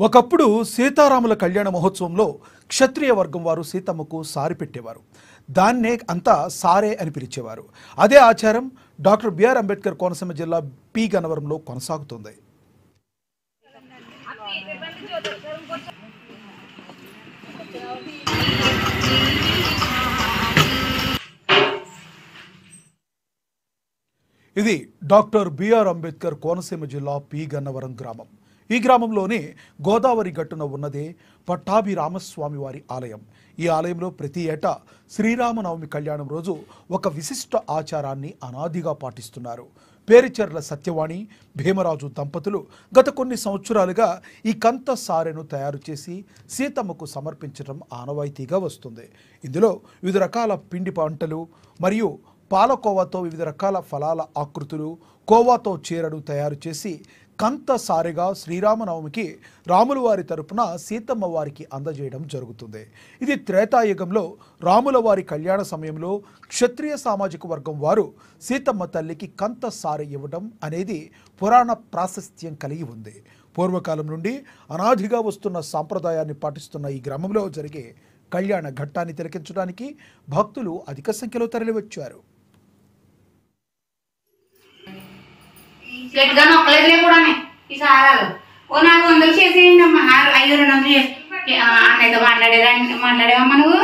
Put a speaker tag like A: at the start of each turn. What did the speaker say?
A: ఒకప్పుడు సీతారాముల కళ్యాణ మహోత్సవంలో క్షత్రియ వర్గం వారు సీతమ్మకు సారి పెట్టేవారు. దాన్నే అంతా సారే అని పిలిచేవారు. అదే ఆచారం డాక్టర్ బిఆర్ అంబేద్కర్ కోనసీమ జిల్లా పి గన్నవరంలో కొనసాగుతుంది. ఇది డాక్టర్ బిఆర్ అంబేద్కర్ కోనసీమ జిల్లా పి గన్నవరం గ్రామం. ఈ గ్రామంలోనే గోదావరి గట్టున ఉన్నదే పట్టాభిరామస్వామి వారి ఆలయం. ఈ ఆలయంలో ప్రతి ఏటా శ్రీరామనవమి కళ్యాణం రోజు ఒక విశిష్ట ఆచారాన్ని అనాదిగా పాటిస్తున్నారు. పేరిచెర్ల సత్యవాణి భీమరాజు దంపతులు గత కొన్ని సంవత్సరాలుగా ఈ కంత సారెను తయారు చేసి సీతమ్మకు సమర్పించడం ఆనవాయితీగా వస్తుంది. ఇందులో వివిధ రకాల పిండి వంటలు మరియు పాలకోవాతో వివిధ రకాల ఫలాల ఆకృతులు, కోవాతో చీరను తయారు చేసి కంత సారెగా శ్రీరామనవమికి రాముల వారి తరపున సీతమ్మ వారికి అందజేయడం జరుగుతుంది. ఇది త్రేతాయుగంలో రాముల వారి కళ్యాణ సమయంలో క్షత్రియ సామాజిక వర్గం వారు సీతమ్మ తల్లికి కంత సారె ఇవ్వడం అనేది పురాణ ప్రాశస్త్యం కలిగి ఉంది. పూర్వకాలం నుండి అనాదిగా వస్తున్న సాంప్రదాయాన్ని పాటిస్తున్న ఈ గ్రామంలో జరిగే కళ్యాణ ఘట్టాన్ని తిలకించడానికి భక్తులు అధిక సంఖ్యలో తరలివచ్చారు.
B: గట్టిగా నొక్కలేదులే కూడా ఈ సారాలు నాకు 100 చేసేయండి అమ్మా. 500 అన్నయ్యతో మాట్లాడేవమ్మా నువ్వు.